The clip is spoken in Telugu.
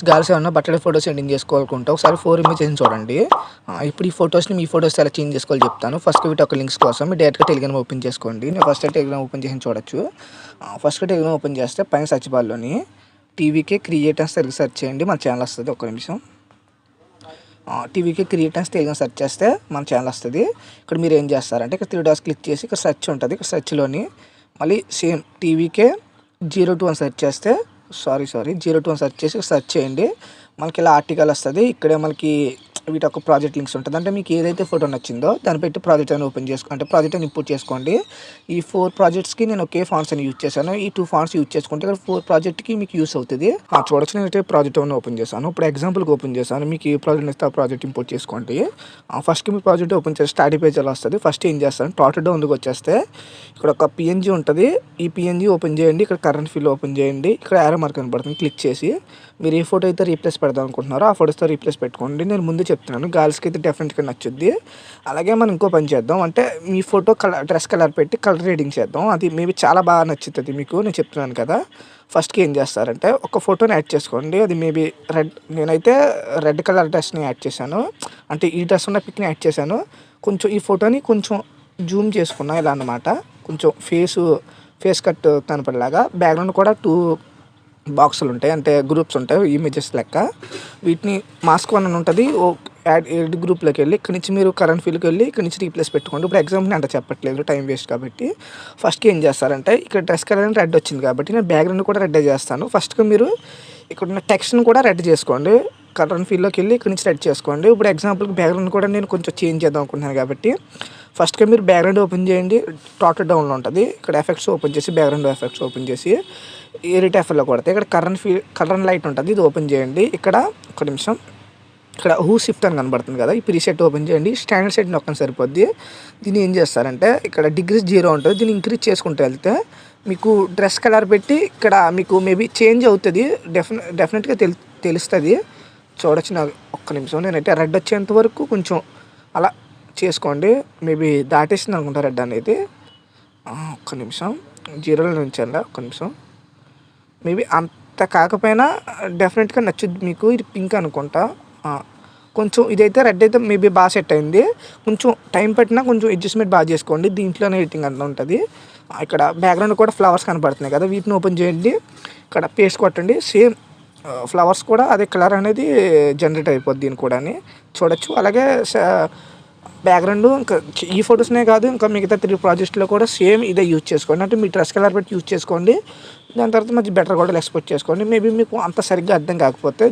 గర్ల్స్ ఏమన్నా బర్త్‌డే ఫోటోస్ ఎడిటింగ్ చేసుకోవాలనుకుంటే ఒకసారి 4 ఇమేజెస్‌ని చూడండి. ఇప్పుడు ఈ ఫోటోస్‌ని మీ ఫోటోస్ ఎలా చేంజ్ చేసుకోవాలో చెప్తాను. ఫస్ట్ వీటి యొక్క లింక్స్ కోసం మీరు డైరెక్ట్‌గా టెలిగ్రామ్ ఓపెన్ చేసుకోండి. నేను ఫస్ట్ టెలిగ్రామ్ ఓపెన్ చేసి చూడొచ్చు. ఫస్ట్ టెలిగ్రామ్ ఓపెన్ చేస్తే పైన సెర్చ్ బార్‌లోని టీవీకే క్రియేటర్స్ తెలుగు సెర్చ్ చేయండి. మన ఛానల్ వస్తది. ఒక్క నిమిషం. టీవీకే క్రియేటర్స్ తెలుగు సెర్చ్ చేస్తే మన ఛానల్ వస్తది. ఇక్కడ మీరు ఏం చేస్తారంటే ఇక్కడ 3 డాట్స్ క్లిక్ చేసి ఇక్కడ సెర్చ్ ఉంటది. ఇక్కడ సెర్చ్‌లోని మళ్ళీ సేమ్ టీవీకే 021 సెర్చ్ చేస్తే సారీ 021 సెర్చ్ చేసి సెర్చ్ చేయండి. మనకి ఇలా ఆర్టికల్ వస్తది. ఇక్కడే మనకి వీటి యొక్క ప్రాజెక్ట్ లింక్స్ ఉంటది. అంటే మీకు ఏదైతే ఫోటో నచ్చిందో దాన్ని పెట్టి ప్రాజెక్ట్ అని ఓపెన్ అంటే ప్రాజెక్ట్ అని ఇంపోర్ట్ చేసుకోండి. ఈ 4 ప్రాజెక్ట్స్‌కి నేను ఒకే ఫాంట్స్ అని యూజ్ చేశాను. ఈ 2 ఫాంట్స్ యూజ్ చేసుకుంటే ఇక్కడ 4 ప్రాజెక్ట్‌కి మీకు యూజ్ అవుతది. చూడొచ్చు నేనైతే ప్రాజెక్ట్ అని ఓపెన్ చేశాను. ఇప్పుడు ఎగ్జాంపుల్‌కి ఓపెన్ చేశాను. మీకు ఏ ప్రాజెక్ట్ నచ్చితే ఆ ప్రాజెక్ట్ ఇంపోర్ట్ చేసుకోండి. ఫస్ట్‌కి మీ ప్రాజెక్ట్ ఓపెన్ చేసి స్టార్టింగ్ పేజ్ అలా వస్తది. ఫస్ట్ ఏం చేస్తాను టాటెడ్ డౌన్‌లోకి వచ్చేస్తే ఇక్కడ ఒక పీఎన్జీ ఉంటది. ఈ పీఎన్జీ ఓపెన్ చేయండి. ఇక్కడ కరెంట్ ఫీల్ ఓపెన్ చేయండి. ఇక్కడ యారో మార్క్ కనపడుతుంది. క్లిక్ చేసి మీరు ఏ ఫోటో అయితే రీప్లేస్ పెడదాం అనుకుంటున్నారో ఆ ఫోటోస్‌తో రీప్లేస్ పెట్టుకోండి. నేను ముందు చెప్తున్నాను గర్ల్స్‌కి అయితే డెఫినెట్‌గా నచ్చుద్ది. అలాగే మనం ఇంకో పని చేద్దాం. అంటే మీ ఫోటో డ్రెస్ కలర్ పెట్టి కలర్ రేటింగ్ చేద్దాం. అది మేబీ చాలా బాగా నచ్చుతుంది మీకు. నేను చెప్తున్నాను కదా! ఫస్ట్‌కి ఏం చేస్తారంటే ఒక ఫోటోని యాడ్ చేసుకోండి. అది మేబీ నేనైతే రెడ్ కలర్ డ్రెస్‌ని యాడ్ చేశాను. అంటే ఈ డ్రెస్ ఉన్న పిక్‌ని యాడ్ చేశాను. కొంచెం ఈ ఫోటోని కొంచెం జూమ్ చేసుకున్నా ఇలా అన్నమాట. కొంచెం ఫేస్ కట్ కనపడేలాగా. బ్యాక్‌గ్రౌండ్ కూడా 2 బాక్సులు ఉంటాయి. అంటే గ్రూప్స్ ఉంటాయి ఇమేజెస్ లెక్క. వీటిని మాస్క్ 1 అని ఉంటది. యాడ్ గ్రూప్‌లోకి వెళ్ళి ఇక్కడి నుంచి మీరు కరెంట్ ఫీల్డ్‌కి వెళ్ళి ఇక్కడి నుంచి రీప్లేస్ పెట్టుకోండి. ఇప్పుడు ఎగ్జాంపుల్ అంత చెప్పట్లేదు టైం వేస్ట్ కాబట్టి. ఫస్ట్‌కి ఏం చేస్తారంటే ఇక్కడ డ్రెస్ కలర్ అని రెడ్ వచ్చింది కాబట్టి నేను బ్యాక్‌గ్రౌండ్ కూడా రెడ్డే చేస్తాను. ఫస్ట్‌గా మీరు ఇక్కడున్న టెక్స్ట్‌ని కూడా రెడ్ చేసుకోండి. కలర్ ఫీల్డ్‌లోకి వెళ్ళి ఇక్కడి నుంచి రెడ్ చేసుకోండి. ఇప్పుడు ఎగ్జాంపుల్‌కి బ్యాక్‌గ్రౌండ్ కూడా నేను కొంచెం చేంజ్ చేద్దాం అనుకుంటున్నాను కాబట్టి ఫస్ట్‌గా మీరు బ్యాక్‌గ్రౌండ్ ఓపెన్ చేయండి. టాటెడ్ డౌన్‌లో ఉంటుంది. ఇక్కడ ఎఫెక్ట్స్ ఓపెన్ చేసి బ్యాక్‌గ్రౌండ్ ఎఫెక్ట్స్ ఓపెన్ చేసి ఎడిట్ ఎఫ్ఎల్‌లో కొడితే ఇక్కడ కలర్ లైట్ ఉంటుంది. ఇది ఓపెన్ చేయండి. ఇక్కడ ఒక నిమిషం ఇక్కడ హూ షిఫ్ట్ అని కనబడుతుంది కదా! ఈ ప్రీసెట్ ఓపెన్ చేయండి. స్టాండర్డ్ సెట్ నొక్కండి సరిపోద్ది. దీన్ని ఏం చేస్తారంటే ఇక్కడ డిగ్రీస్ 0 ఉంటుంది. దీన్ని ఇంక్రీజ్ చేసుకుంటూ వెళ్తే మీకు డ్రెస్ కలర్ పెట్టి ఇక్కడ మీకు మేబీ చేంజ్ అవుతుంది. డెఫినెట్‌గా తెలుస్తుంది. చూడొచ్చు. నాకు ఒక్క నిమిషం నేనైతే రెడ్ వచ్చేంత వరకు కొంచెం అలా చేసుకోండి. మేబీ దాటేసింది అనుకుంటా రెడ్ అనేది. ఒక్క నిమిషం 0లో ఉంచాలా ఒక్క నిమిషం. మేబీ అంత కాకపోయినా డెఫినెట్‌గా నచ్చుద్ది మీకు. ఇది పింక్ అనుకుంటా. కొంచెం ఇదైతే రెడ్ అయితే మేబీ బాగా సెట్ అయింది. కొంచెం టైం పట్టినా కొంచెం అడ్జస్ట్‌మెంట్ బాగా చేసుకోండి. దీంట్లోనే ఎడిటింగ్ అంతా ఉంటుంది. ఇక్కడ బ్యాక్‌గ్రౌండ్ కూడా ఫ్లవర్స్ కనపడుతున్నాయి కదా! వీటిని ఓపెన్ చేయండి. ఇక్కడ పేస్ట్ కొట్టండి. సేమ్ ఫ్లవర్స్ కూడా అదే కలర్ అనేది జనరేట్ అయిపోద్ది దీని కూడాని చూడొచ్చు. అలాగే బ్యాక్‌గ్రౌండ్ ఇంకా ఈ ఫోటోస్‌నే కాదు ఇంకా మిగతా 3 ప్రాజెక్ట్స్‌లో కూడా సేమ్ ఇదే యూజ్ చేసుకోండి. అంటే మీ డ్రెస్ కలర్ పెట్టి యూజ్ చేసుకోండి. దాని తర్వాత మంచి బెటర్ కూడా ఎక్స్‌పోర్ట్ చేసుకోండి. మేబీ మీకు అంత సరిగ్గా అర్థం కాకపోతే